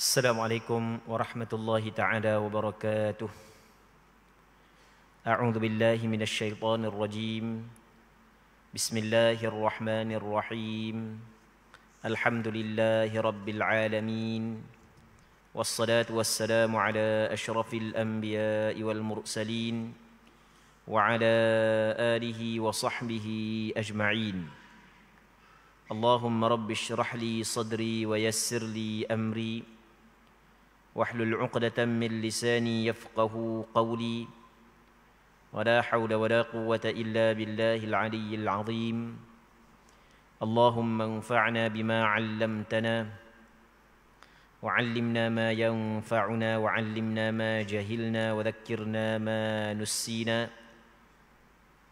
Assalamualaikum warahmatullahi ta'ala wabarakatuh. A'udzu billahi minasy syaithanir rajim. Bismillahirrahmanirrahim. Alhamdulillahi rabbil alamin. Wassalatu wassalamu ala asyrafil anbiya'i wal mursalin wa ala alihi wa sahbihi ajma'in. Allahumma rabbi shrah li sadri wa yassir li amri واحلل عقدة من لساني يفقه قولي ولا حول ولا قوة إلا بالله العلي العظيم اللهم انفعنا بما علمتنا وعلمنا ما ينفعنا وعلمنا ما جهلنا وذكرنا ما نسينا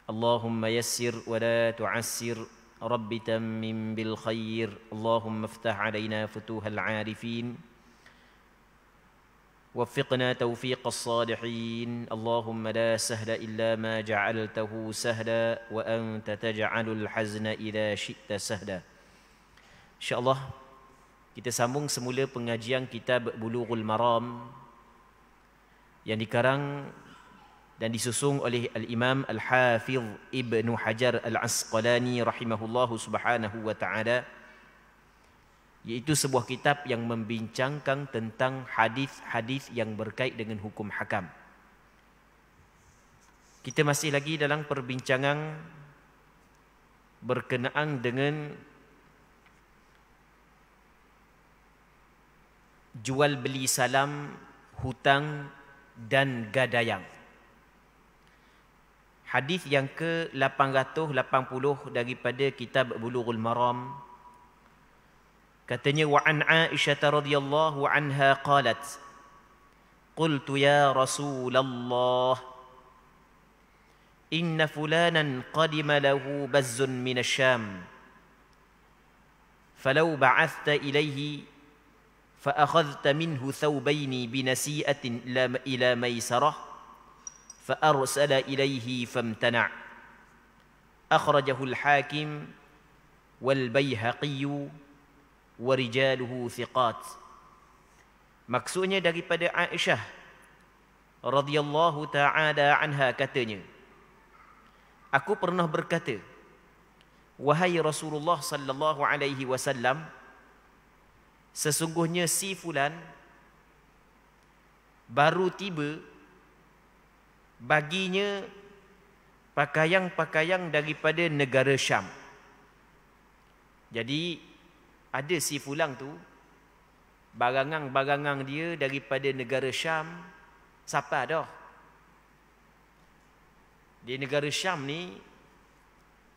اللهم يسر ولا تعسر رب تمم بالخير اللهم افتح علينا فتوح العارفين وفقنا توفيق الصالحين اللهم لا سهل إلا ما جعلته سهلا وأنت تجعل الحزن إذا شئت سهلا. InsyaAllah kita sambung semula pengajian kitab Bulughul Maram yang dikarang dan disusung oleh Al-Imam Al-Hafidh Ibnu Hajar Al-Asqalani rahimahullahu subhanahu wa ta'ala, iaitu sebuah kitab yang membincangkan tentang hadis-hadis yang berkait dengan hukum hakam. Kita masih lagi dalam perbincangan berkenaan dengan jual beli salam, hutang dan gadayang. Hadis yang ke-880 daripada kitab Bulughul Maram, katanya wa an Aisyah radhiyallahu anha qalat qultu ya Rasulullah inna fulanan qadima lahu bazzun min asy-Syam falau ba'athta ilayhi fa akhadhta minhu thawbayn binasi'atin ila maysarah fa arsala ilayhi famtana' akhrajahu al-Hakim wal Baihaqi warijaluhu thiqat. Maksudnya daripada Aisyah radhiyallahu ta'ala anha, katanya, aku pernah berkata, wahai Rasulullah sallallahu alaihi wasallam, sesungguhnya si fulan baru tiba baginya pakaian-pakaian daripada negara Syam. Jadi ada si fulang tu, barangan-barangan dia daripada negara Syam. Siapa dah? Di negara Syam ni,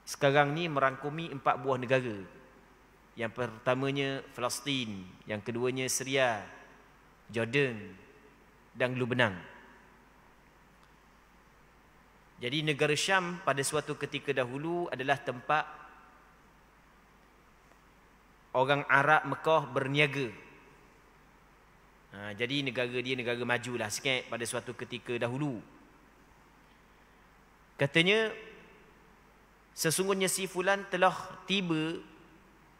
sekarang ni merangkumi 4 buah negara. Yang pertamanya Palestin, yang keduanya Syria, Jordan dan Lebanon. Jadi negara Syam pada suatu ketika dahulu adalah tempat orang Arab Mekah berniaga. Jadi negara dia negara majulah sikit pada suatu ketika dahulu. Katanya, sesungguhnya si fulan telah tiba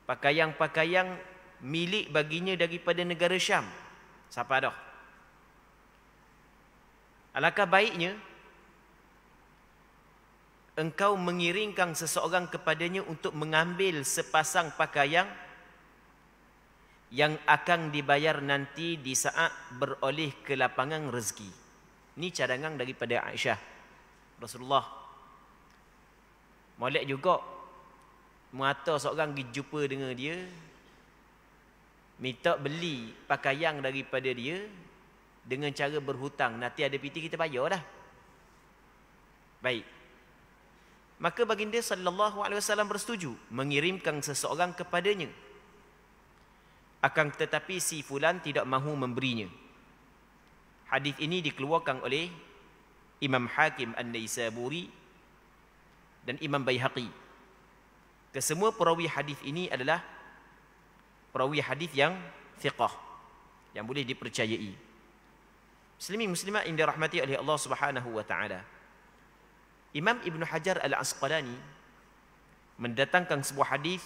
pakaian-pakaian milik baginya daripada negara Syam. Siapa dah? Alangkah baiknya engkau mengiringkan seseorang kepadanya untuk mengambil sepasang pakaian yang akan dibayar nanti di saat beroleh ke lapangan rezeki. Ini cadangan daripada Aisyah. Rasulullah molek juga mengata seorang pergi jumpa dengan dia, minta beli pakaian daripada dia dengan cara berhutang. Nanti ada piti kita bayar dah. Baik. Maka baginda sallallahu alaihi wasallam bersetuju mengirimkan seseorang kepadanya. Akan tetapi si fulan tidak mahu memberinya. Hadis ini dikeluarkan oleh Imam Hakim An-Naisaburi dan Imam Baihaqi. Kesemua perawi hadis ini adalah perawi hadis yang thiqah, yang boleh dipercayai. Muslimin muslimat yang dirahmati oleh Allah Subhanahu wa taala. Imam Ibnu Hajar Al-Asqalani mendatangkan sebuah hadis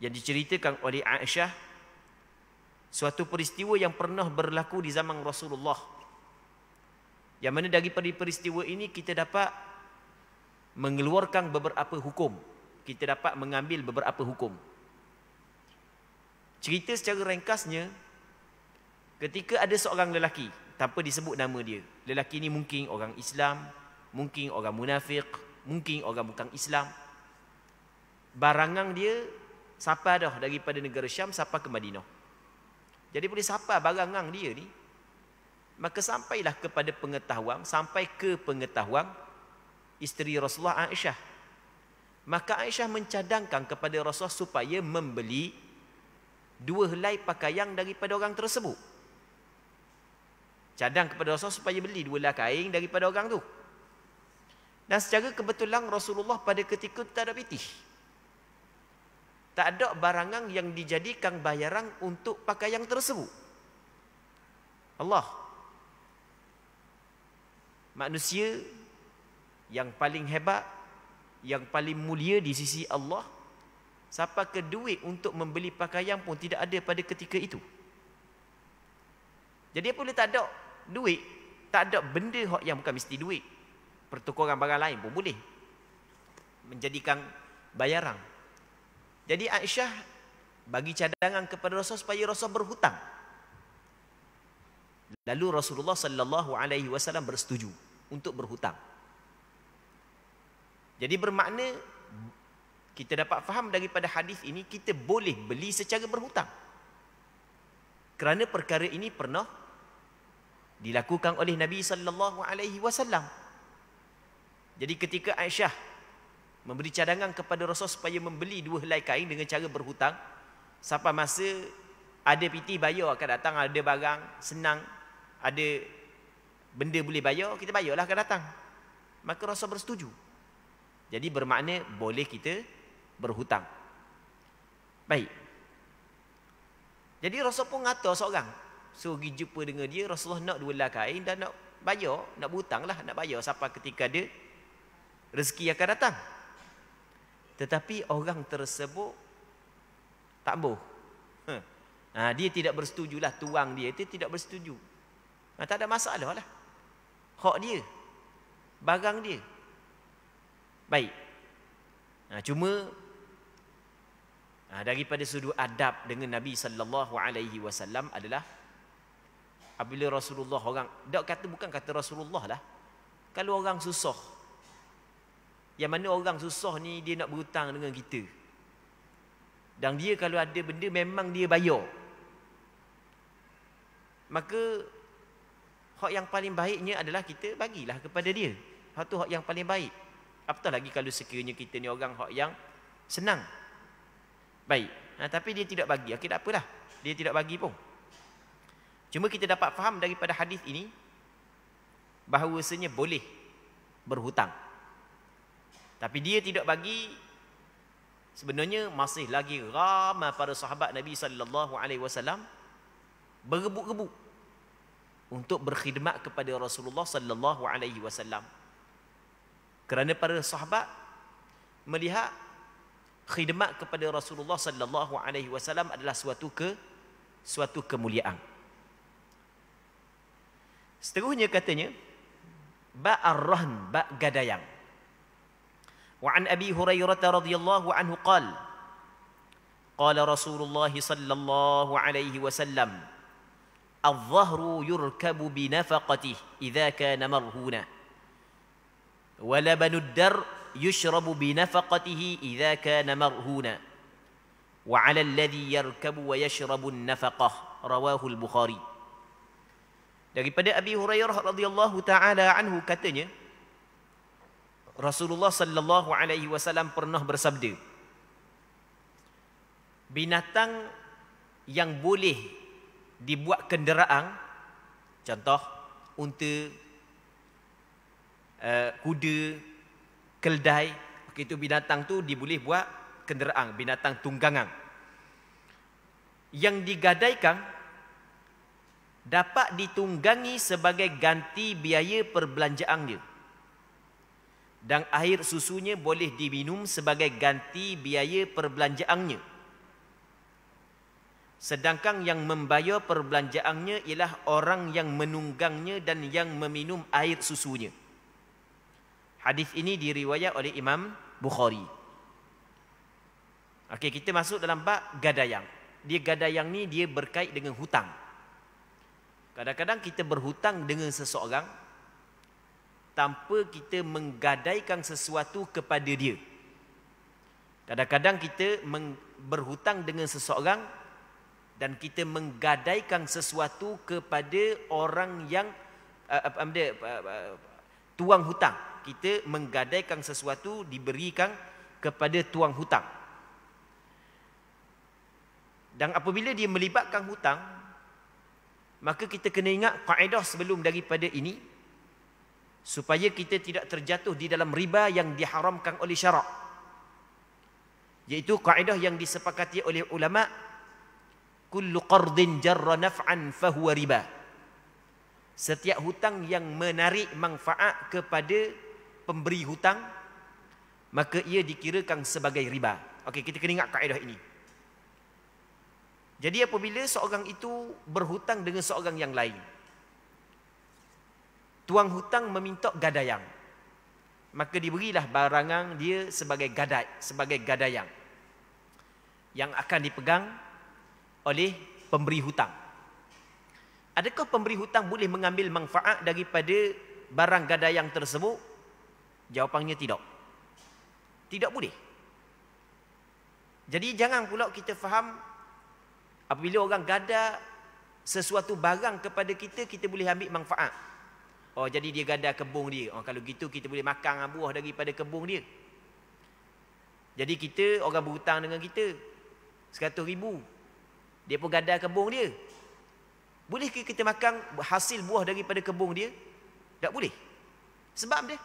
yang diceritakan oleh Aisyah suatu peristiwa yang pernah berlaku di zaman Rasulullah. Yang mana daripada peristiwa ini kita dapat mengeluarkan beberapa hukum. Kita dapat mengambil beberapa hukum. Cerita secara ringkasnya, ketika ada seorang lelaki, tanpa disebut nama dia. Lelaki ini mungkin orang Islam, mungkin orang munafik, mungkin orang bukan Islam. Barangan dia sapa dah daripada negara Syam sapa ke Madinah. Jadi boleh sapa barangan dia ni, maka sampailah kepada pengetahuan, sampai ke pengetahuan isteri Rasulullah Aisyah. Maka Aisyah mencadangkan kepada Rasulullah supaya membeli 2 helai pakaian daripada orang tersebut. Cadang kepada Rasulullah supaya beli 2 helai kain daripada orang tu. Dan secara kebetulan Rasulullah pada ketika itu tak ada pitih. Tak ada barangan yang dijadikan bayaran untuk pakaian tersebut. Allah. Manusia yang paling hebat, yang paling mulia di sisi Allah, siapa ke duit untuk membeli pakaian pun tidak ada pada ketika itu. Jadi apabila tak ada duit, tak ada benda yang bukan mesti duit, pertukaran barang lain pun boleh menjadikan bayaran. Jadi Aisyah bagi cadangan kepada Rasul supaya Rasul berhutang. Lalu Rasulullah sallallahu alaihi wasallam bersetuju untuk berhutang. Jadi bermakna kita dapat faham daripada hadis ini kita boleh beli secara berhutang. Kerana perkara ini pernah dilakukan oleh Nabi sallallahu alaihi wasallam. Jadi ketika Aisyah memberi cadangan kepada Rasul supaya membeli 2 helai kain dengan cara berhutang, sampai masa ada piti bayar akan datang, ada barang senang, ada benda boleh bayar, kita bayarlah akan datang. Maka Rasul bersetuju. Jadi bermakna boleh kita berhutang. Baik. Jadi Rasul pun ngata seorang, so pergi jumpa dengan dia, Rasulullah nak 2 helai kain dan nak bayar, nak berhutang lah, nak bayar sampai ketika ada rezeki akan datang. Tetapi orang tersebut tak boh. Dia tidak bersetujulah, tuang dia itu tidak bersetuju. Tak ada masalah lah. Hak dia, barang dia. Baik. Cuma daripada sudut adab dengan Nabi sallallahu alaihi wasallam adalah apabila Rasulullah orang, bukan kata Rasulullah lah. Kalau orang susah, yang mana orang susah ni dia nak berhutang dengan kita, dan dia kalau ada benda memang dia bayar, maka hak yang paling baiknya adalah kita bagilah kepada dia. Hak tu hak yang paling baik. Apatah lagi kalau sekiranya kita ni orang hak yang senang. Baik. Tapi dia tidak bagi. Tak apalah. Dia tidak bagi pun. Cuma kita dapat faham daripada hadis ini bahawasanya boleh berhutang. Tapi dia tidak bagi, sebenarnya masih lagi ramai para sahabat Nabi sallallahu alaihi wasallam bergebuk-gebuk untuk berkhidmat kepada Rasulullah sallallahu alaihi wasallam. Kerana para sahabat melihat khidmat kepada Rasulullah sallallahu alaihi wasallam adalah suatu kemuliaan. Seterusnya katanya ba'ar-rahn, ba' gadayang. Wa an Abi Hurairah radhiyallahu anhu qala qala Rasulullah sallallahu alaihi wasallam adh-dhahru yurkabu bi nafaqatihi idza kana marhuna wa labanu ad-dar yushrabu bi nafaqatihi idza kana marhuna wa 'ala alladhi yarkabu wa yashrabu an-nafaqah rawahu al-Bukhari. Daripada Abi Hurairah radhiyallahu taala anhu katanya Rasulullah sallallahu alaihi wasallam pernah bersabda, binatang yang boleh dibuat kenderaan, contoh unta, kuda, keldai, itu binatang tu diboleh buat kenderaan, binatang tunggangan. Yang digadaikan dapat ditunggangi sebagai ganti biaya perbelanjaan dia. Dan air susunya boleh diminum sebagai ganti biaya perbelanjaannya. Sedangkan yang membayar perbelanjaannya ialah orang yang menunggangnya dan yang meminum air susunya. Hadis ini diriwayat oleh Imam Bukhari. Okey, kita masuk dalam bab gadayang. Gadayang ni dia berkait dengan hutang. Kadang-kadang kita berhutang dengan seseorang tanpa kita menggadaikan sesuatu kepada dia. Kadang-kadang kita berhutang dengan seseorang dan kita menggadaikan sesuatu kepada orang yang tuang hutang. Kita menggadaikan sesuatu diberikan kepada tuang hutang. Dan apabila dia melibatkan hutang, maka kita kena ingat kaedah sebelum daripada ini, supaya kita tidak terjatuh di dalam riba yang diharamkan oleh syarak. Iaitu kaedah yang disepakati oleh ulama, kullu qardin jarra naf'an fahuwa riba. Setiap hutang yang menarik manfaat kepada pemberi hutang, maka ia dikirakan sebagai riba. Okey, kita kena ingat kaedah ini. Jadi apabila seorang itu berhutang dengan seorang yang lain, tuang hutang meminta gadayang, maka diberilah barangan dia sebagai gadayang yang akan dipegang oleh pemberi hutang. Adakah pemberi hutang boleh mengambil manfaat daripada barang gadayang tersebut? Jawapannya tidak. Tidak boleh. Jadi jangan pula kita faham apabila orang gada sesuatu barang kepada kita, kita boleh ambil manfaat. Oh, jadi dia gada kebun dia. Oh, kalau gitu kita boleh makan buah daripada kebun dia. Jadi kita, orang berhutang dengan kita 100,000. Dia pun gada kebun dia. Bolehkah kita makan hasil buah daripada kebun dia? Tak boleh. Sebab dia?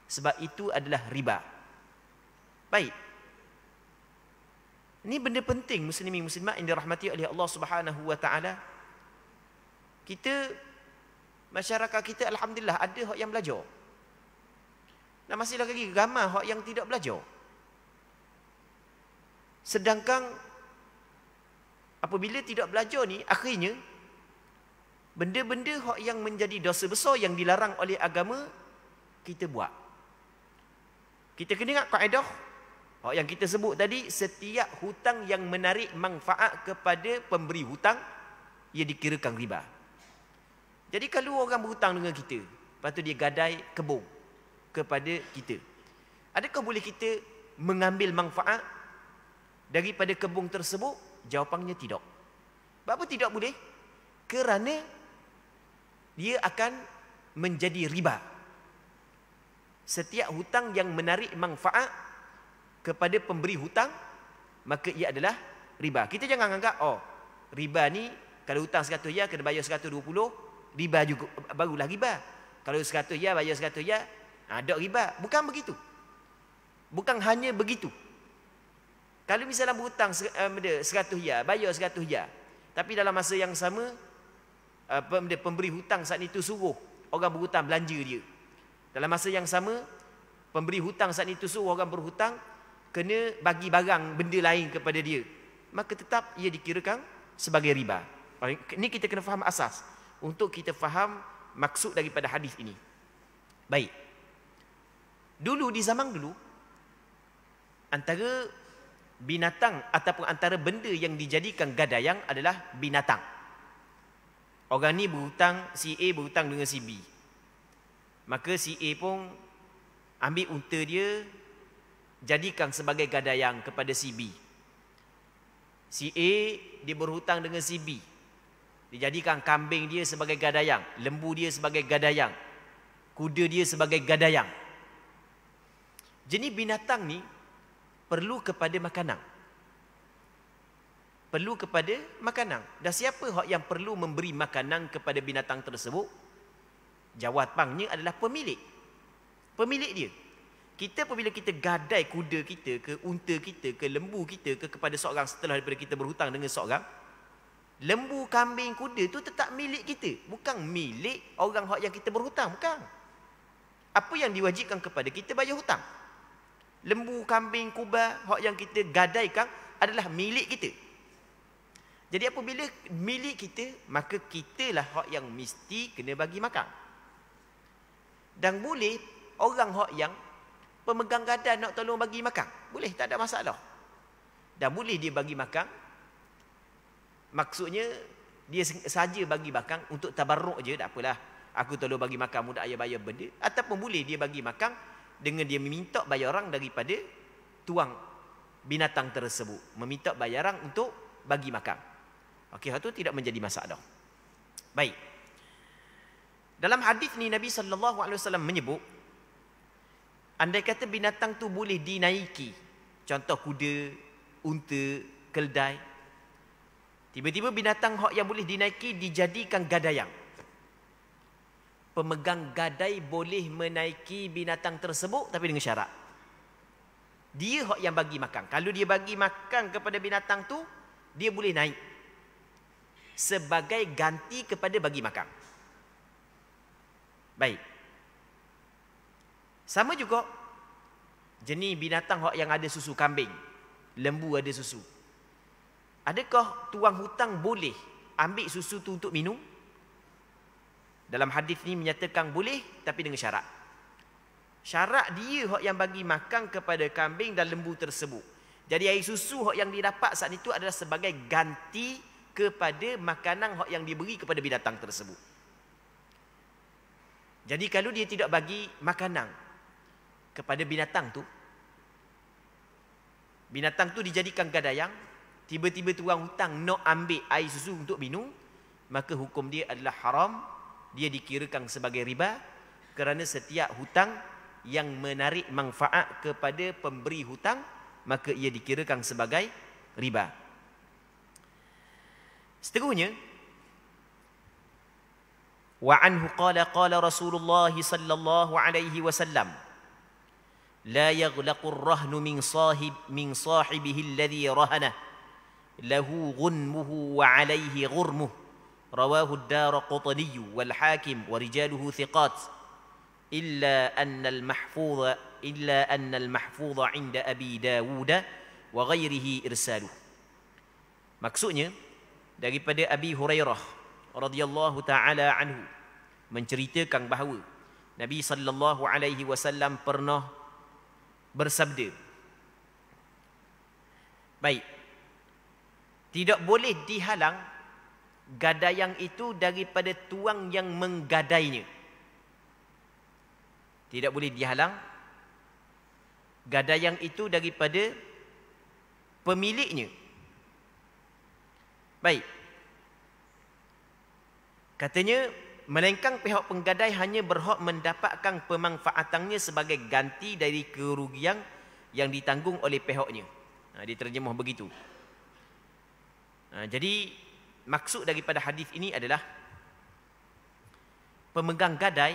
Sebab itu adalah riba. Baik. Ini benda penting muslimin muslimat yang dirahmati oleh Allah Subhanahu wa taala. Kita, masyarakat kita alhamdulillah ada hak yang belajar. Dan masih lagi ramai hak yang tidak belajar. Sedangkan apabila tidak belajar ni, akhirnya benda-benda hak yang menjadi dosa besar yang dilarang oleh agama kita buat. Kita kena ingat kaedah hak yang kita sebut tadi, setiap hutang yang menarik manfaat kepada pemberi hutang, ia dikirakan riba. Jadi kalau orang berhutang dengan kita, lepas tu dia gadai kebun kepada kita, adakah boleh kita mengambil manfaat daripada kebun tersebut? Jawapannya tidak. Kenapa tidak boleh? Kerana dia akan menjadi riba. Setiap hutang yang menarik manfaat kepada pemberi hutang, maka ia adalah riba. Kita jangan anggap, oh, riba ni kalau hutang 100 ya kena bayar 120, riba juga, barulah riba. Kalau 100 ya bayar 100 ya, ada riba. Bukan begitu. Bukan hanya begitu. Kalau misalnya berhutang 100 ya, bayar 100 ya, tapi dalam masa yang sama pemberi hutang saat itu suruh orang berhutang belanja dia. Dalam masa yang sama pemberi hutang saat itu suruh orang berhutang kena bagi barang benda lain kepada dia, maka tetap ia dikirakan sebagai riba. Ini kita kena faham asas untuk kita faham maksud daripada hadis ini. Baik. Dulu, di zaman dulu, antara binatang ataupun antara benda yang dijadikan gadayang adalah binatang. Orang ni berhutang, si A berhutang dengan si B. Maka si A pun ambil unta dia, jadikan sebagai gadayang kepada si B. Si A dia berhutang dengan si B, dia jadikan kambing dia sebagai gadayang, lembu dia sebagai gadayang, kuda dia sebagai gadayang. Jenis binatang ni perlu kepada makanan. Perlu kepada makanan. Dan siapa yang perlu memberi makanan kepada binatang tersebut? Jawapannya adalah pemilik. Pemilik dia. Kita apabila kita gadai kuda kita ke, unta kita ke, lembu kita ke kepada seorang setelah daripada kita berhutang dengan seorang, lembu, kambing, kuda itu tetap milik kita. Bukan milik orang yang kita berhutang. Bukan. Apa yang diwajibkan kepada kita? Bayar hutang. Lembu, kambing, kuba, hak yang kita gadaikan adalah milik kita. Jadi apabila milik kita, maka kitalah hak yang mesti kena bagi makan. Dan boleh orang hak yang pemegang gadan nak tolong bagi makan. Boleh, tak ada masalah. Dan boleh dia bagi makan. Maksudnya dia saja bagi makan untuk tabarruk je, tak apalah. Aku tolong bagi makan, mudah ayah bayar benda. Ataupun boleh dia bagi makan dengan dia meminta bayaran daripada tuang binatang tersebut. Meminta bayaran untuk bagi makan. Okey, itu tidak menjadi masalah. Baik. Dalam hadis ni Nabi SAW menyebut, andai kata binatang tu boleh dinaiki, contoh kuda, unta, keldai, tiba-tiba binatang hak yang boleh dinaiki dijadikan gadayang. Pemegang gadai boleh menaiki binatang tersebut tapi dengan syarat. Dia hak yang bagi makan. Kalau dia bagi makan kepada binatang tu, dia boleh naik sebagai ganti kepada bagi makan. Baik. Sama juga jenis binatang hak yang ada susu, kambing, lembu ada susu. Adakah tuang hutang boleh ambil susu tu untuk minum? Dalam hadis ni menyatakan boleh, tapi dengan syarat. Syarat dia hak yang bagi makan kepada kambing dan lembu tersebut. Jadi air susu hak yang didapat saat itu adalah sebagai ganti kepada makanan hak yang diberi kepada binatang tersebut. Jadi kalau dia tidak bagi makanan kepada binatang tu dijadikan gadayang, tiba-tiba tuang hutang nak ambil air susu untuk minum, maka hukum dia adalah haram, dia dikirakan sebagai riba, kerana setiap hutang yang menarik manfaat kepada pemberi hutang, maka ia dikirakan sebagai riba. Seterusnya, wa anhu qala Rasulullah sallallahu alaihi wasallam, la yaghlaqu ar-rahnu min sahibihi alladhi rahana lahu ghunmuhu wa alaihi ghurmuhu, rawahu ad-Daraqutni wal Hakim wa rijaluhu thiqat, illa anna al-mahfudha 'inda Abi Dawud wa ghairihi irsaluh. Maksudnya daripada Abi Hurairah radhiyallahu taala anhu menceritakan bahawa Nabi sallallahu alaihi wasallam pernah bersabda, baik, tidak boleh dihalang gadayang itu daripada tuang yang menggadainya. Tidak boleh dihalang gadayang itu daripada pemiliknya. Baik. Katanya, melainkan pihak penggadai hanya berhak mendapatkan pemanfaatannya sebagai ganti dari kerugian yang ditanggung oleh pihaknya. Diterjemah begitu. Jadi, maksud daripada hadis ini adalah pemegang gadai,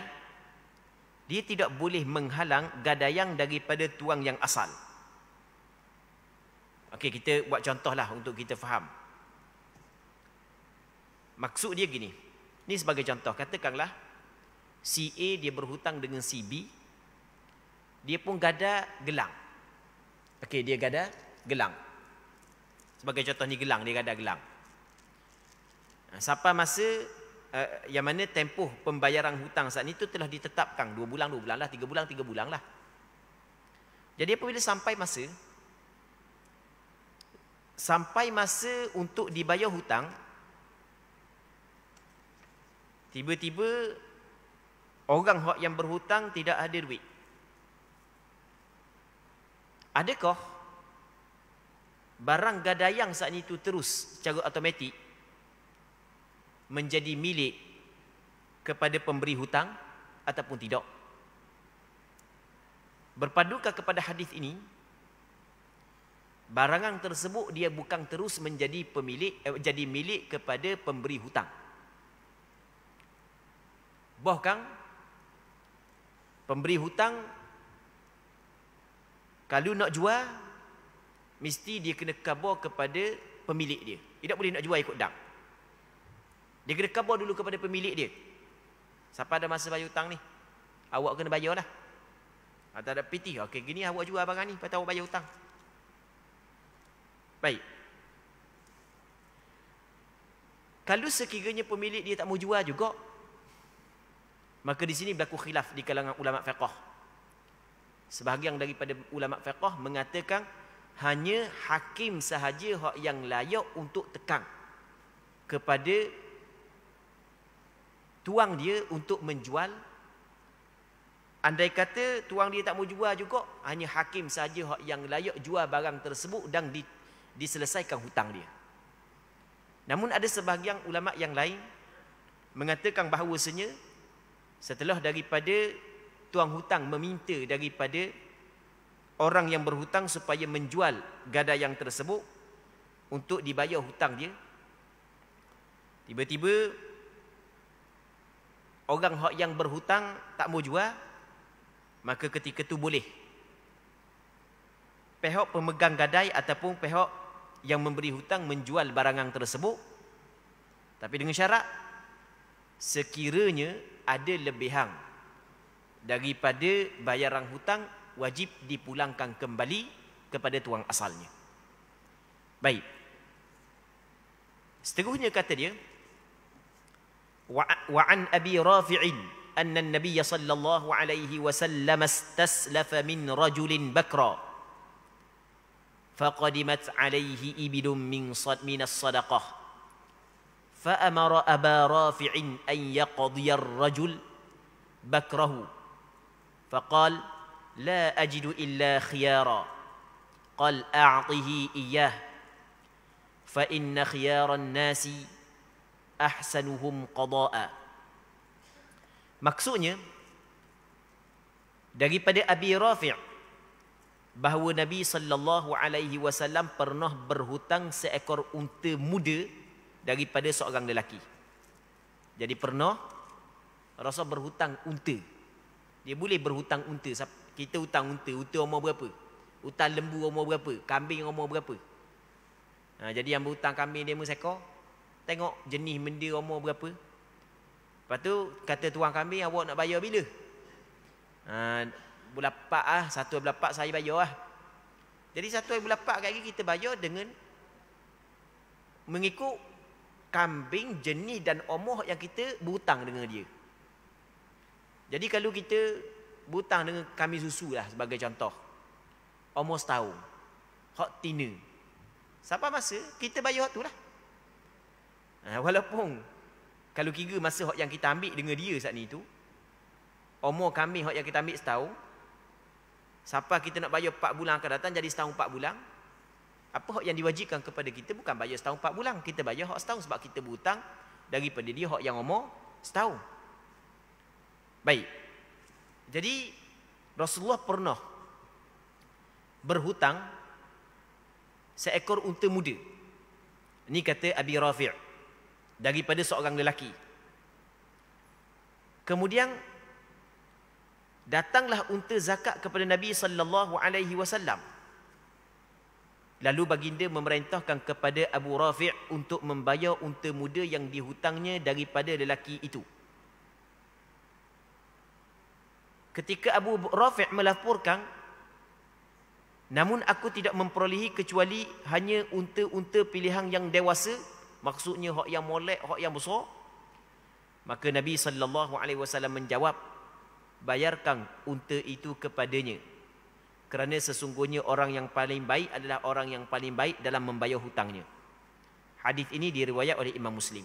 dia tidak boleh menghalang gadayang daripada tuang yang asal. Okey, kita buat contohlah untuk kita faham. Maksud dia gini. Ini sebagai contoh. Katakanlah si A dia berhutang dengan si B. Dia pun gada gelang. Okey, dia gada gelang. Sebagai contoh ni gelang, dia gada gelang. Sampai masa yang mana tempoh pembayaran hutang saat itu telah ditetapkan 2 bulan lah, 3 bulan lah. Jadi apabila sampai masa untuk dibayar hutang, tiba-tiba orang yang berhutang tidak ada duit. Adakah barang gadayang saat itu terus secara automatik menjadi milik kepada pemberi hutang ataupun tidak? Berpadukah kepada hadis ini, barangan tersebut dia bukan terus menjadi jadi milik kepada pemberi hutang. Bahkan pemberi hutang kalau nak jual, mesti dia kena khabar kepada pemilik dia. Dia tak boleh nak jual ikut dang. Dia kena khabar dulu kepada pemilik dia. Siapa ada masa bayar hutang ni? Awak kena bayar lah. Atau ada PT. Okey, gini awak jual barang ni, lepas tu awak bayar hutang. Baik. Kalau sekiranya pemilik dia tak mau jual juga, maka di sini berlaku khilaf di kalangan ulama fiqh. Sebahagian daripada ulama fiqh mengatakan hanya hakim sahaja hak yang layak untuk tekan kepada tuang dia untuk menjual. Andai kata tuang dia tak mau jual juga, hanya hakim sahaja hak yang layak jual barang tersebut dan diselesaikan hutang dia. Namun ada sebahagian ulama yang lain mengatakan bahawasanya setelah daripada tuang hutang meminta daripada orang yang berhutang supaya menjual gadaian tersebut untuk dibayar hutang dia, tiba-tiba orang hak yang berhutang tak mau jual, maka ketika itu boleh pihak pemegang gadai ataupun pihak yang memberi hutang menjual barangan tersebut, tapi dengan syarat sekiranya ada lebihan daripada bayaran hutang, wajib dipulangkan kembali kepada tuang asalnya. Baik. Seterusnya kata dia, wa an Abi Rafi'in anna an-nabiy sallallahu alaihi wasallam istaslafa min rajulin bakra فقدمت عليه إبل من الصدقة فأمر أبا رافع أن يقضي الرجل بكره فقال لا أجد إلا خيارا قال أعطه إياه فإن خيار الناس أحسنهم قضاء. Maksudnya daripada Abi Rafi' bahawa Nabi SAW pernah berhutang seekor unta muda daripada seorang lelaki. Jadi pernah Rasul berhutang unta. Dia boleh berhutang unta. Kita hutang unta. Unta umur berapa? Hutang lembu umur berapa? Kambing umur berapa? Jadi yang berhutang kambing dia sekor, tengok jenis benda umur berapa. Lepas tu kata tuang kambing, awak nak bayar bila? Bulan 4 1 bulan 4 saya bayar lah. Jadi 1 bulan 4 kali kita bayar dengan mengikut kambing, jenis dan umur yang kita berhutang dengan dia. Jadi kalau kita berhutang dengan kambing susu lah sebagai contoh, umur setahun, hak tina, sampai masa kita bayar hak tu lah. Walaupun kalau kira masa hak yang kita ambil dengan dia saat ni tu, umur kambing hak yang kita ambil setahun, sampai kita nak bayar 4 bulan akan datang, jadi setahun 4 bulan. Apa hak yang diwajibkan kepada kita bukan bayar setahun 4 bulan, kita bayar hak setahun sebab kita berhutang daripada dia hak yang umur setahun. Baik. Jadi Rasulullah pernah berhutang seekor unta muda. Ini kata Abi Rafi' daripada seorang lelaki. Kemudian datanglah unta zakat kepada Nabi sallallahu alaihi wasallam. Lalu baginda memerintahkan kepada Abu Rafi' untuk membayar unta muda yang dihutangnya daripada lelaki itu. Ketika Abu Rafi' melaporkan, namun aku tidak memperolehi kecuali hanya unta-unta pilihan yang dewasa, maksudnya hak yang molek, hak yang besar. Maka Nabi sallallahu alaihi wasallam menjawab, bayarkan unta itu kepadanya, kerana sesungguhnya orang yang paling baik adalah orang yang paling baik dalam membayar hutangnya. Hadis ini diriwayat oleh Imam Muslim.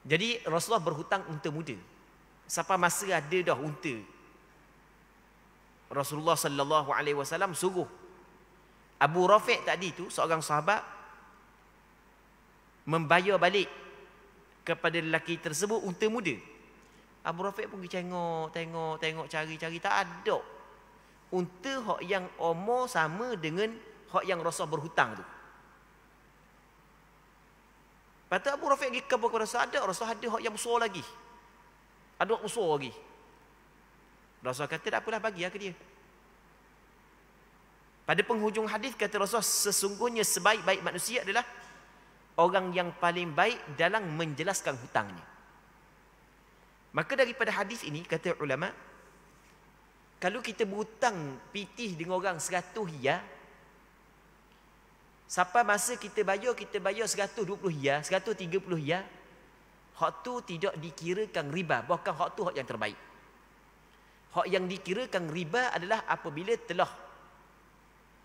Jadi Rasulullah berhutang unta muda. Sampai masa ada dah unta, Rasulullah sallallahu alaihi wasallam suruh Abu Rafi' tadi tu, seorang sahabat, membayar balik kepada lelaki tersebut unta muda. Abu Rafi' pun pergi tengok, cari-cari, tak ada unta hak yang umur sama dengan hak yang Rasul berhutang tu. Lepas tu Abu Rafi' pergi kepada Rasul, Rasul ada hak yang besar lagi. Ada hak besar lagi. Rasul kata, tak apalah, bagi ke dia. Pada penghujung hadis kata Rasul, sesungguhnya sebaik-baik manusia adalah orang yang paling baik dalam menjelaskan hutangnya. Maka daripada hadis ini, kata ulama, kalau kita berhutang pitih dengan orang 100 riyal, Sampai masa kita bayar 120 ya, 130 ya. Hak tu tidak dikirakan riba, bahkan hak tu hak yang terbaik. Hak yang dikirakan riba adalah apabila telah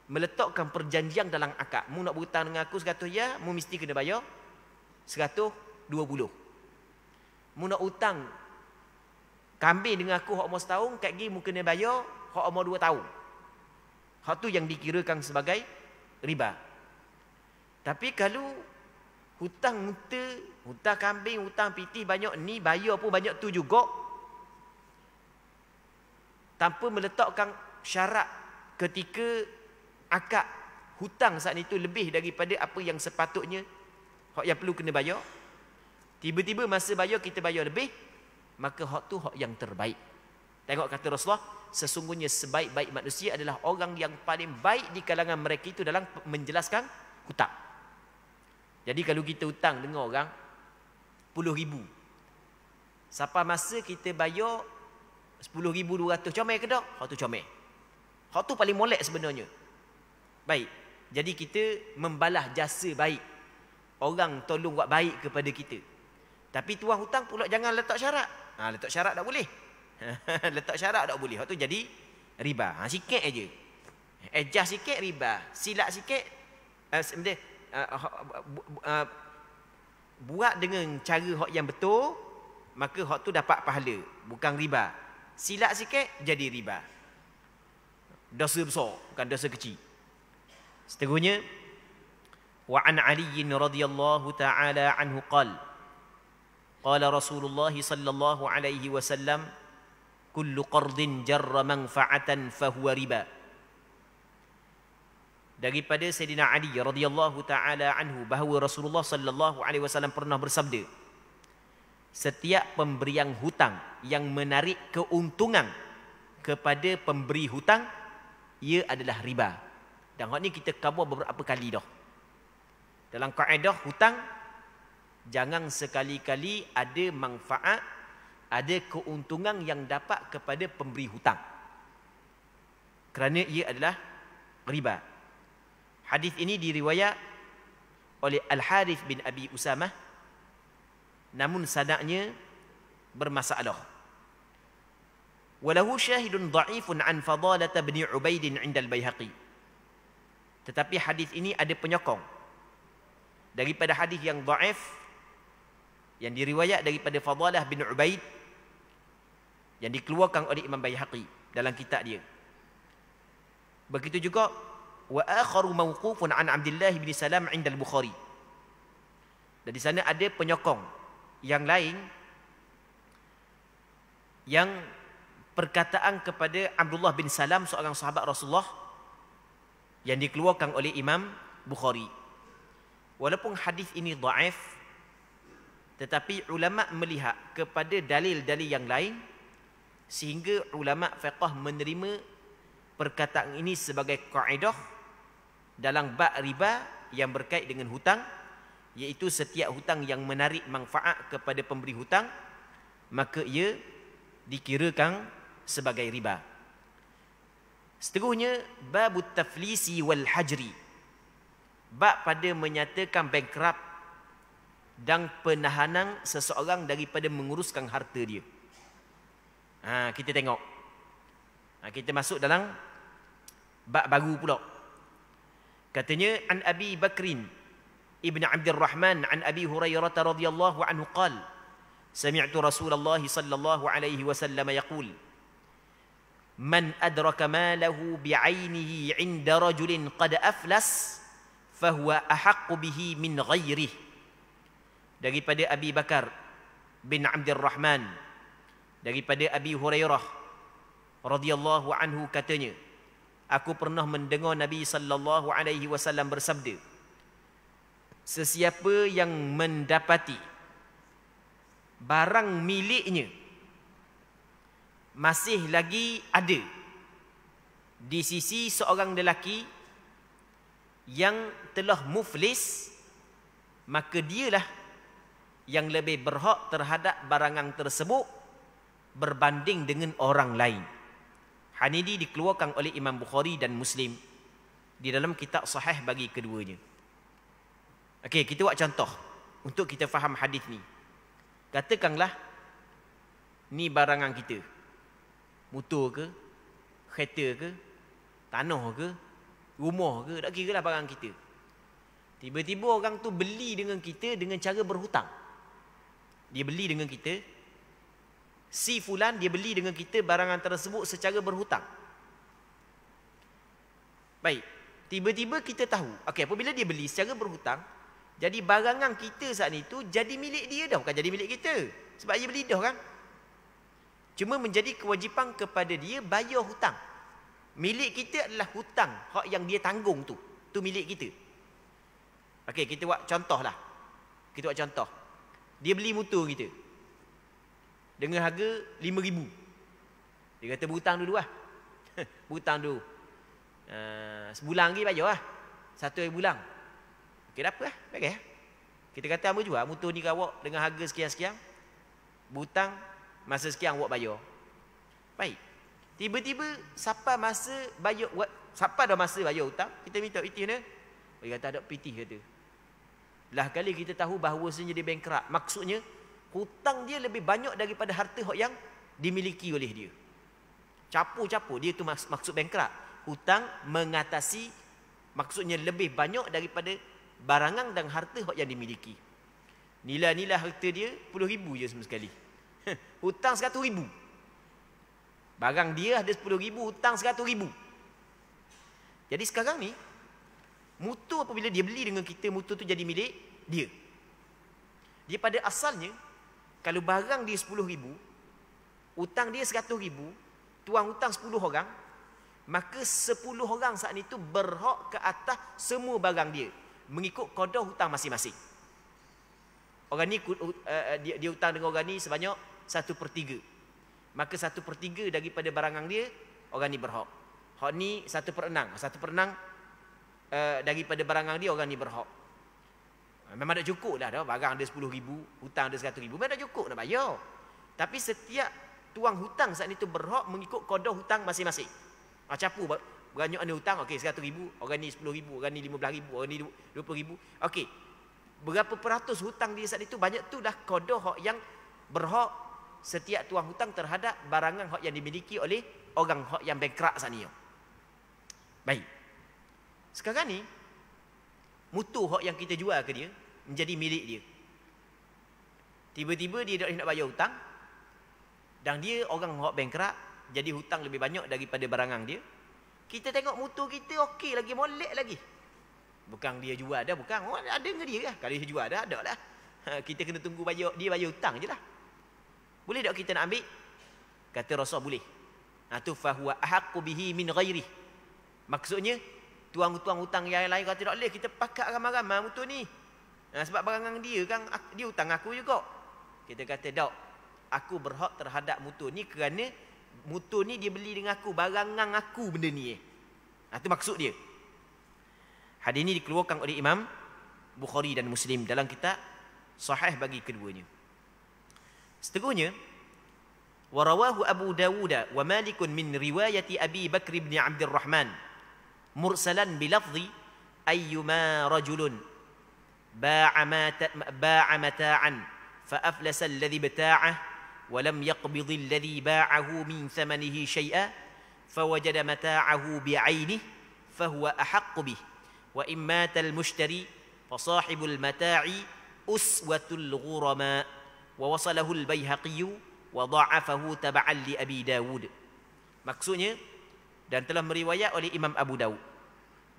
meletakkan perjanjian dalam akad. Mu nak berhutang dengan aku 100 ya, mu mesti kena bayar 120. Mu nak hutang kambing dengan aku hak umur setahun, kat gi mu kena bayar hak umur 2 tahun. Hak tu yang dikirakan sebagai riba. Tapi kalau hutang unta, hutang kambing, hutang piti banyak ni, bayar pun banyak tu juga, tanpa meletakkan syarat ketika akad hutang saat itu lebih daripada apa yang sepatutnya, hak yang perlu kena bayar, tiba-tiba masa bayar kita bayar lebih, maka hak tu hak yang terbaik. Tengok kata Rasulullah, sesungguhnya sebaik-baik manusia adalah orang yang paling baik di kalangan mereka itu dalam menjelaskan hutang. Jadi kalau kita hutang dengan orang 10,000, sampai masa kita bayar 10,200, comel ke tak? Hak tu comel. Hak tu paling molek sebenarnya. Baik. Jadi kita membalas jasa baik. Orang tolong buat baik kepada kita. Tapi tuan hutang pula jangan letak syarat. Letak syarat tak boleh. Letak syarat tak boleh. Hak tu jadi riba. Sikit aja. Adjust sikit riba. Silap sikit buat dengan cara hak yang betul, maka hak tu dapat pahala, bukan riba. Silap sikit jadi riba. Dosa besar, bukan dosa kecil. Seterusnya, wa an Ali radhiyallahu taala anhu qala Rasulullah sallallahu alaihi wasallam, kullu qardin jarra manfa'atan fahuwa riba. Daripada Sayyidina Ali radhiyallahu taala anhu bahawa Rasulullah sallallahu alaihi wasallam pernah bersabda, setiap pemberian hutang yang menarik keuntungan kepada pemberi hutang, ia adalah riba. Dan hak ni kita kabur beberapa kali dah. Dalam kaedah hutang, jangan sekali-kali ada manfaat, ada keuntungan yang dapat kepada pemberi hutang, kerana ia adalah riba. Hadis ini diriwayat oleh Al-Harith bin Abi Usamah, namun sanadnya bermasalah. Walahu syahidun dha'ifun an Fadalah bin Ubaid 'inda al-Baihaqi. Tetapi hadis ini ada penyokong daripada hadis yang dhaif yang diriwayat daripada Fadalah bin Ubaid yang dikeluarkan oleh Imam Baihaqi dalam kitab dia. Begitu juga wa akharu mawqufun an Abdullah bin Salam 'inda al-Bukhari. Dan di sana ada penyokong yang lain yang perkataan kepada Abdullah bin Salam, seorang sahabat Rasulullah, yang dikeluarkan oleh Imam Bukhari. Walaupun hadis ini dhaif, tetapi ulama melihat kepada dalil-dalil yang lain sehingga ulama fiqh menerima perkataan ini sebagai kaedah dalam bab riba yang berkait dengan hutang, iaitu setiap hutang yang menarik manfaat kepada pemberi hutang, maka ia dikirakan sebagai riba. Seterusnya, babut taflisi wal hajri, bab pada menyatakan bankrupt dan penahanan seseorang daripada menguruskan harta dia. Kita tengok. Kita masuk dalam bab baru pula. Katanya, an Abi Bakrin ibn Abdul Rahman an Abi Hurairah radhiyallahu anhu qala, sami'tu Rasulullah sallallahu alaihi wasallam yaqul, man adraka malahu bi'ainihi 'inda rajulin qad aflas fahuwa ahaqqu bihi min ghairihi. Daripada Abi Bakar bin Abdul Rahman, daripada Abi Hurairah radhiyallahu anhu katanya, aku pernah mendengar Nabi sallallahu alaihi wasallam bersabda, sesiapa yang mendapati barang miliknya masih lagi ada di sisi seorang lelaki yang telah muflis, maka dialah yang lebih berhak terhadap barangan tersebut berbanding dengan orang lain. Hadis ini dikeluarkan oleh Imam Bukhari dan Muslim di dalam kitab sahih bagi keduanya. Okey, kita buat contoh untuk kita faham hadis ni. Katakanlah ni barangan kita. Motor ke, kereta ke, tanah ke, rumah ke, tak kira lah barang kita. Tiba-tiba orang tu beli dengan kita dengan cara berhutang. Dia beli dengan kita, si fulan dia beli dengan kita barangan tersebut secara berhutang. Baik, tiba-tiba kita tahu, okey, apabila dia beli secara berhutang, jadi barangan kita saat itu jadi milik dia dah, bukan jadi milik kita. Sebab dia beli dah kan. Cuma menjadi kewajipan kepada dia bayar hutang. Milik kita adalah hutang, hak yang dia tanggung tu. Tu milik kita. Okey, kita buat contoh lah. Kita buat contoh. Dia beli motor kita dengan harga RM5,000. Dia kata berhutang dulu lah. Berhutang dulu. Sebulan lagi bayar lah. 1 hari bulan. Okey, tak apa lah. Baik lah. Kita kata apa juga, motor ni awak dengan harga sekian-sekian. Berhutang, masa sekian awak bayar. Baik. Tiba-tiba siapa masa bayar, siapa dah masa bayar hutang, kita minta piti mana? Dia kata ada piti kata. Lah kali kita tahu bahawasanya dia bankrupt. Maksudnya hutang dia lebih banyak daripada harta yang dimiliki oleh dia. Capur-capur dia tu maksud bankrupt. Hutang mengatasi, maksudnya lebih banyak daripada barangan dan harta yang dimiliki. Nilai-nilai harta dia RM10,000 je semua sekali. Hutang RM100,000. Barang dia ada RM10,000, hutang RM100,000. Jadi sekarang ni, motor apabila dia beli dengan kita, motor tu jadi milik dia. Dia pada asalnya, kalau barang dia RM10,000, hutang dia RM100,000, tuang hutang 10 orang, maka 10 orang saat itu berhak ke atas semua barang dia, mengikut qada hutang masing-masing. Orang ni dia hutang dengan orang ni sebanyak 1/3. Maka 1/3 daripada barangan dia, orang ni berhak. Hak ni 1/6. 1/6 daripada barangan dia, orang ni berhak. Memang tak cukup dah. Barang dia RM10,000, hutang dia RM100,000. Memang tak cukup nak bayar. Tapi setiap tuang hutang saat itu berhak mengikut qada hutang masing-masing. Capu banyak ada hutang, okey RM100,000, orang ni RM10,000, orang ni RM15,000, orang ni RM20,000. Okey. Berapa peratus hutang dia saat itu, banyak tu dah qada hak yang berhak setiap tuang hutang terhadap barangan hak yang dimiliki oleh orang hak yang bankrupt saat ni. Baik. Sekarang ni motor hak yang kita jual ke dia menjadi milik dia. Tiba-tiba dia nak bayar hutang dan dia orang hak bankrupt, jadi hutang lebih banyak daripada barangan dia. Kita tengok motor kita okey lagi, molek lagi. Bukan dia jual dah, bukan. Ada dengan dia lah. Kalau dia jual dah, ada lah. Kita kena tunggu bayar, dia bayar hutang je lah. Boleh tak kita nak ambil? Kata Rasul boleh. Tu fahuwa ahaqqu bihi min ghairi. Maksudnya tuang-tuang hutang yang lain kata tak boleh, kita pakat ramai-ramai motor ni. Sebab barangan dia kan, dia hutang aku juga. Kita kata tak, aku berhak terhadap motor ni kerana motor ni dia beli dengan aku, barangan aku benda ni. Itu maksud dia. Hadis ini dikeluarkan oleh Imam Bukhari dan Muslim dalam kitab sahih bagi keduanya. Seterusnya, warawahu Abu Dawud wa Malik min riwayati Abi Bakr bin Abdul Rahman mursalan bilafzi ayyuma rajulun ba'a mata'an fa aflasa alladhi bata'ah wa lam yaqbid alladhi ba'ahu min thamanihi shay'a fawajada mata'ahu bi'aynihi fahuwa ahaqqu bih wa in mata al-mushtari fa sahibul mata'i uswatul ghurama wa wasalahu al-Baihaqi wa dha'afahu tab'an li Abi Dawud. Maksudnya, dan telah meriwayat oleh Imam Abu Dawud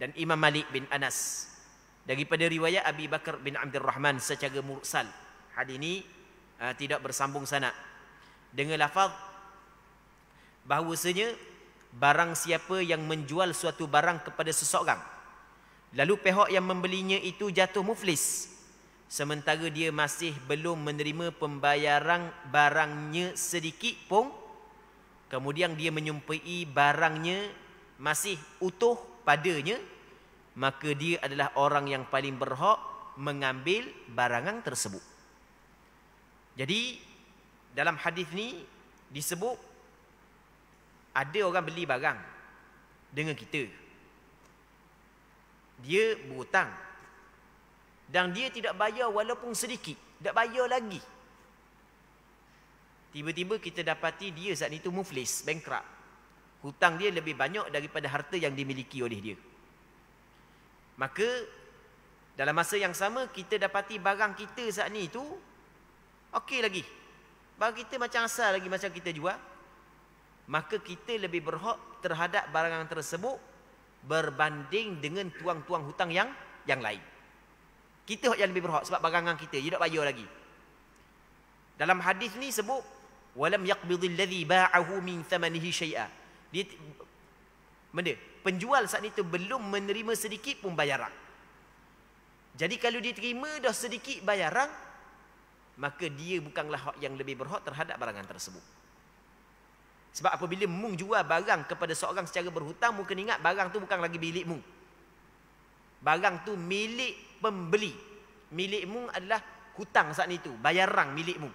dan Imam Malik bin Anas daripada riwayat Abi Bakar bin Abdul Rahman secara mursal. Hadis ini tidak bersambung sanad dengan lafaz bahawasanya barang siapa yang menjual suatu barang kepada seseorang lalu pihak yang membelinya itu jatuh muflis sementara dia masih belum menerima pembayaran barangnya sedikit pun, kemudian dia menyumpai barangnya masih utuh padanya, maka dia adalah orang yang paling berhak mengambil barangan tersebut. Jadi dalam hadis ni disebut ada orang beli barang dengan kita, dia berhutang. dan dia tidak bayar walaupun sedikit, tak bayar lagi. Tiba-tiba kita dapati dia saat itu muflis, bankrupt. Hutang dia lebih banyak daripada harta yang dimiliki oleh dia. Maka dalam masa yang sama kita dapati barang kita saat ni tu okey lagi. Barang kita macam asal lagi macam kita jual. Maka kita lebih berhak terhadap barang tersebut berbanding dengan tuang-tuang hutang yang lain. Kita yang lebih berhak sebab barangan kita dia tak bayar lagi. Dalam hadis ni sebut walam yaqbidil ladzi ba'ahu min thamanihi syai'a. Dia penjual saat itu belum menerima sedikit pun bayaran. Jadi kalau dia terima dah sedikit bayaran, maka dia bukanlah hak yang lebih berhak terhadap barangan tersebut. Sebab apabila mung jual barang kepada seorang secara berhutang, mung kena ingat barang tu bukan lagi milik mung. Barang tu milik pembeli. Milik mung adalah hutang saat itu, bayaran milik mung.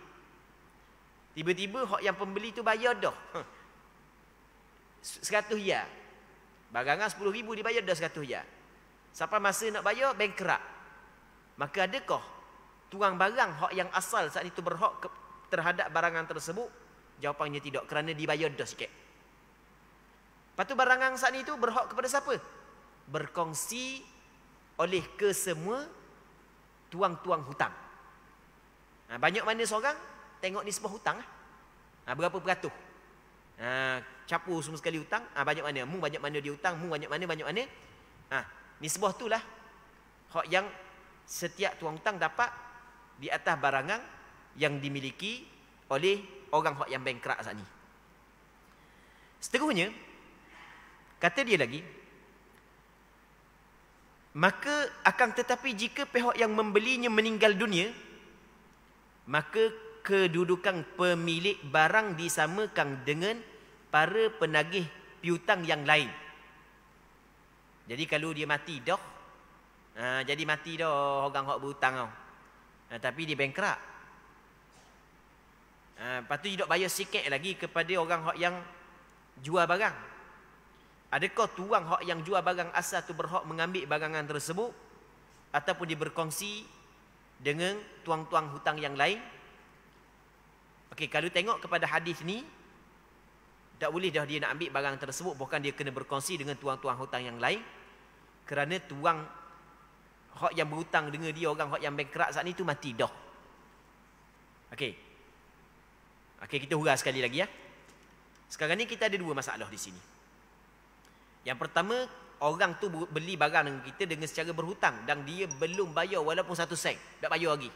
Tiba-tiba hak yang pembeli tu bayar dah 100 ya. Barangan 10,000 dibayar dah 100 ya. Sampai masa nak bayar bankrupt. Maka adakah tuang barang hak yang asal saat itu berhak terhadap barangan tersebut? Jawapannya tidak, kerana dibayar dah sikit. Lepas tu barangan saat itu berhak kepada siapa? Berkongsi oleh kesemua tuang-tuang hutang. Banyak mana seorang tengok nisbah hutang. Berapa peratus? Capur semua sekali hutang. Banyak mana? Mu banyak mana dia hutang, mu banyak mana. Nisbah tu lah hak yang setiap tuang hutang dapat di atas barangan yang dimiliki oleh orang hak yang bankrupt saat ni. Seterusnya, kata dia lagi, maka akan tetapi jika pihak yang membelinya meninggal dunia, maka kedudukan pemilik barang disamakan dengan para penagih piutang yang lain. Jadi kalau dia mati dah, jadi mati dah orang hak berhutang tau. Tapi dia bankrupt. Lepas tu dia tak bayar sikit lagi kepada orang hak yang jual barang. Adakah tuang hak yang jual barang asal tu berhak mengambil barangan tersebut ataupun dia berkongsi dengan tuang-tuang hutang yang lain? Okey, kalau tengok kepada hadis ni, tak boleh dah dia nak ambil barang tersebut, bukan dia kena berkongsi dengan tuang-tuang hutang yang lain. Kerana tuang hak yang berhutang dengan dia, orang hak yang bankrupt saat ni tu mati dah. Okey, kita hurah sekali lagi ya. Sekarang ni kita ada dua masalah di sini. Yang pertama, orang tu beli barang dengan kita dengan secara berhutang dan dia belum bayar walaupun 1 sen, tak bayar lagi.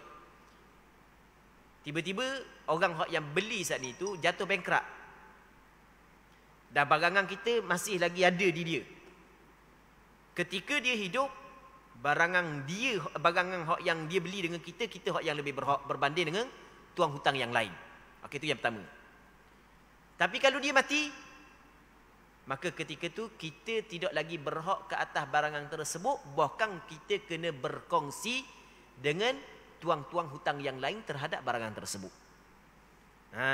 Tiba-tiba orang yang beli saat ni tu jatuh bankrupt. Dan barangan kita masih lagi ada di dia. Ketika dia hidup, barangan hak yang dia beli dengan kita hak yang lebih berhak berbanding dengan tuang hutang yang lain. Okey, itu yang pertama. Tapi kalau dia mati, maka ketika tu kita tidak lagi berhak ke atas barangan tersebut, bahkan kita kena berkongsi dengan tuang-tuang hutang yang lain terhadap barangan tersebut.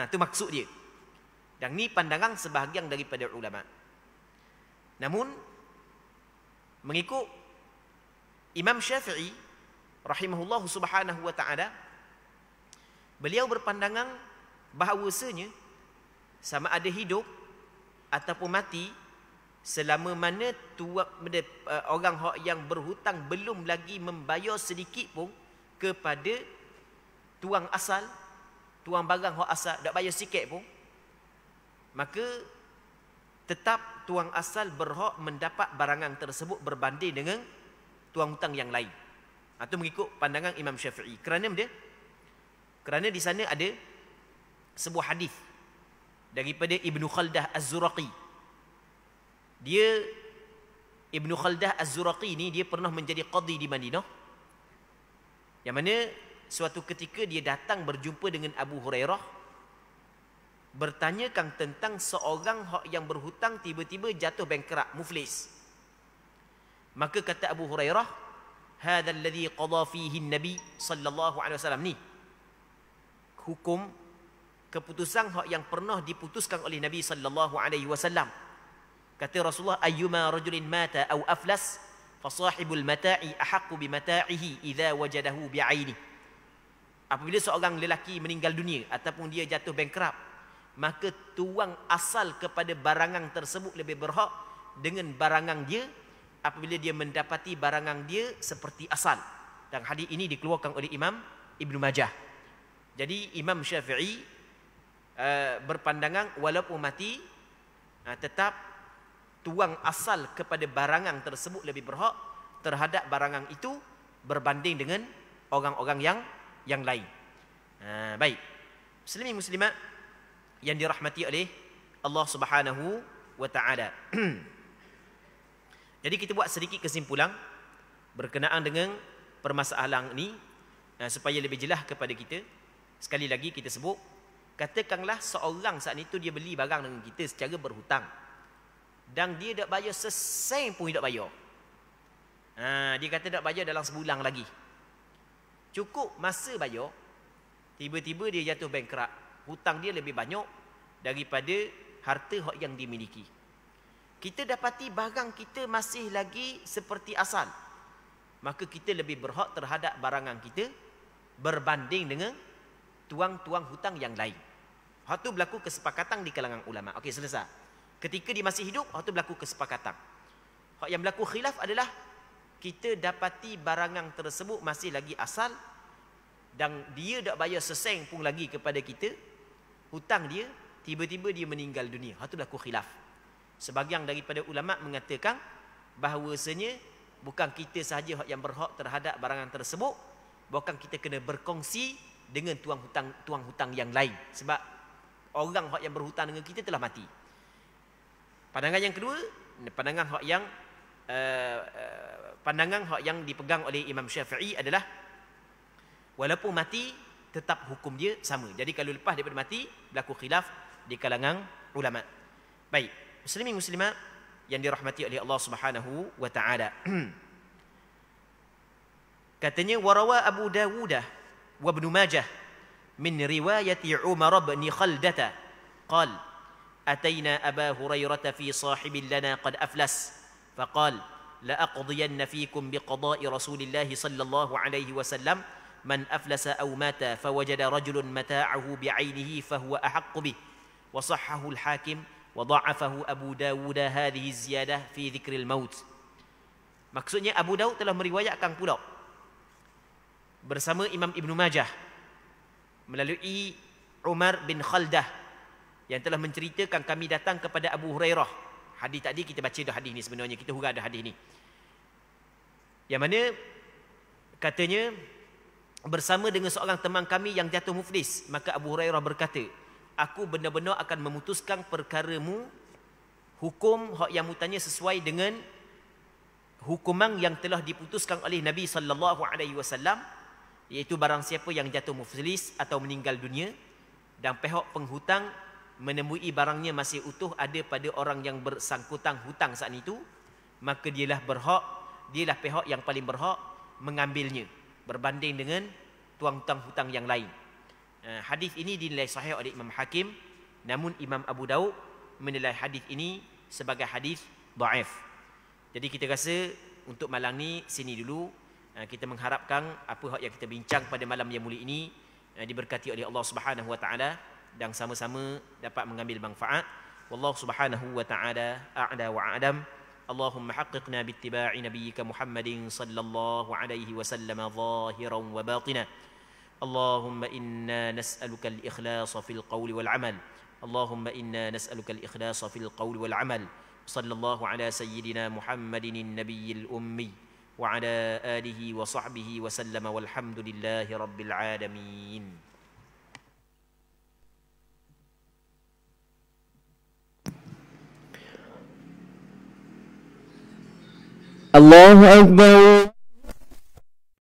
Itu maksud dia. Dan ni pandangan sebahagian daripada ulama. Namun mengikut Imam Syafi'i rahimahullahu subhanahu wa ta'ala, beliau berpandangan bahawasanya sama ada hidup ataupun mati, selama mana orang yang berhutang belum lagi membayar sedikit pun kepada tuang asal, tuang barang hak asal, tak bayar sikit pun, maka tetap tuang asal berhak mendapat barangan tersebut berbanding dengan tuang hutang yang lain. Itu mengikut pandangan Imam Syafi'i. Kerana di sana ada sebuah hadis daripada Ibnu Khaldah Az-Zuraqi. Ibnu Khaldah Az-Zuraqi ni dia pernah menjadi qadi di Madinah. Yang mana suatu ketika dia datang berjumpa dengan Abu Hurairah, bertanyakan tentang seorang yang berhutang tiba-tiba jatuh bankrupt, muflis. Maka kata Abu Hurairah, "Hadzal ladzi qada fihi an-nabi sallallahu alaihi wasallam." Ni hukum keputusan yang pernah diputuskan oleh Nabi sallallahu alaihi wasallam. Kata Rasulullah, "Ayyuma rajulin mata aw aflas Fasahibul mata'i ahaqqu bimata'ihi idza wajadahu bi'aini. Apabila seorang lelaki meninggal dunia ataupun dia jatuh bankrupt, maka tuang asal kepada barangan tersebut lebih berhak dengan barangan dia apabila dia mendapati barangan dia seperti asal. Dan hadis ini dikeluarkan oleh Imam Ibnu Majah. Jadi Imam Syafi'i berpandangan walaupun mati tetap tuang asal kepada barangan tersebut lebih berhak terhadap barangan itu berbanding dengan orang-orang yang lain. Baik. Muslimin muslimat yang dirahmati oleh Allah Subhanahu wa taala. Jadi kita buat sedikit kesimpulan berkenaan dengan permasalahan ini supaya lebih jelas kepada kita. Sekali lagi kita sebut, katakanlah seorang saat itu dia beli barang dengan kita secara berhutang dan dia tak bayar sesen pun tak bayar. Dia kata tak bayar dalam sebulan lagi. Cukup masa bayar, tiba-tiba dia jatuh bankrupt. Hutang dia lebih banyak daripada harta yang dimiliki. Kita dapati barang kita masih lagi seperti asal, maka kita lebih berhak terhadap barangan kita berbanding dengan tuang-tuang hutang yang lain. Hak tu berlaku kesepakatan di kalangan ulama. Okey, selesai. Ketika dia masih hidup, hak tu berlaku kesepakatan. Hak yang berlaku khilaf adalah kita dapati barangan tersebut masih lagi asal dan dia tak bayar sesen pun lagi kepada kita, hutang dia, tiba-tiba dia meninggal dunia. Hak tu berlaku khilaf. Sebahagian daripada ulama mengatakan bahawasanya bukan kita sahaja yang berhak terhadap barangan tersebut, bahkan kita kena berkongsi dengan tuang hutang yang lain sebab orang yang berhutang dengan kita telah mati. Pandangan yang kedua, pandangan yang dipegang oleh Imam Syafi'i adalah walaupun mati tetap hukum dia sama. Jadi kalau lepas daripada mati berlaku khilaf di kalangan ulama. Baik, muslimin muslimat yang dirahmati oleh Allah Subhanahu wa taala. Katanya warawa Abu Dawud wa Ibnu Majah min riwayati Umar bin Khaldah qala atayna Aba Hurairah fi sahibin lana qad aflas faqala la aqdiyanna fikum biqada'i Rasulillah sallallahu alaihi wasallam man aflasa aw mata fawajada rajulun mata'ahu bi'ainihi fahuwa ahaqqu bih wa sahhahu al-Hakim wa dha'afahu Abu Dawud hadhihi ziyadah fi dhikril maut. Maksudnya Abu Dawud telah meriwayatkan pula bersama Imam Ibnu Majah melalui Umar bin Khaldah yang telah menceritakan kami datang kepada Abu Hurairah. Hadis tadi kita baca dah hadis ni, sebenarnya kita huraikan dah hadis ni. Yang mana katanya bersama dengan seorang teman kami yang jatuh muflis, maka Abu Hurairah berkata, aku benar-benar akan memutuskan perkaramu, hukum yang mutanya sesuai dengan hukuman yang telah diputuskan oleh Nabi sallallahu alaihi wasallam, iaitu barang siapa yang jatuh muflis atau meninggal dunia dan pihak penghutang menemui barangnya masih utuh ada pada orang yang bersangkutan hutang saat itu, maka dialah pihak yang paling berhak mengambilnya berbanding dengan tuang-tuang hutang yang lain. Hadis ini dinilai sahih oleh Imam Hakim, namun Imam Abu Daud menilai hadis ini sebagai hadis dhaif. Jadi kita rasa untuk malam ni sini dulu. Kita mengharapkan apa yang kita bincang pada malam yang mulia ini diberkati oleh Allah Subhanahu wa taala dan sama-sama dapat mengambil manfaat. Wallahu Subhanahu wa taala a'la wa a'lam. Allahumma haqqiqna bittiba'i nabiyyika Muhammadin sallallahu alaihi wasallam zahiran wa batina. Allahumma inna nas'aluka al-ikhlasa fil qawli wal 'amal. Allahumma inna nas'aluka al-ikhlasa fil qawli wal 'amal. Sallallahu ala sayyidina Muhammadin an-nabiyil ummi وعلى آله وصحبه وسلم والحمد لله رب العالمين. الله أكبر.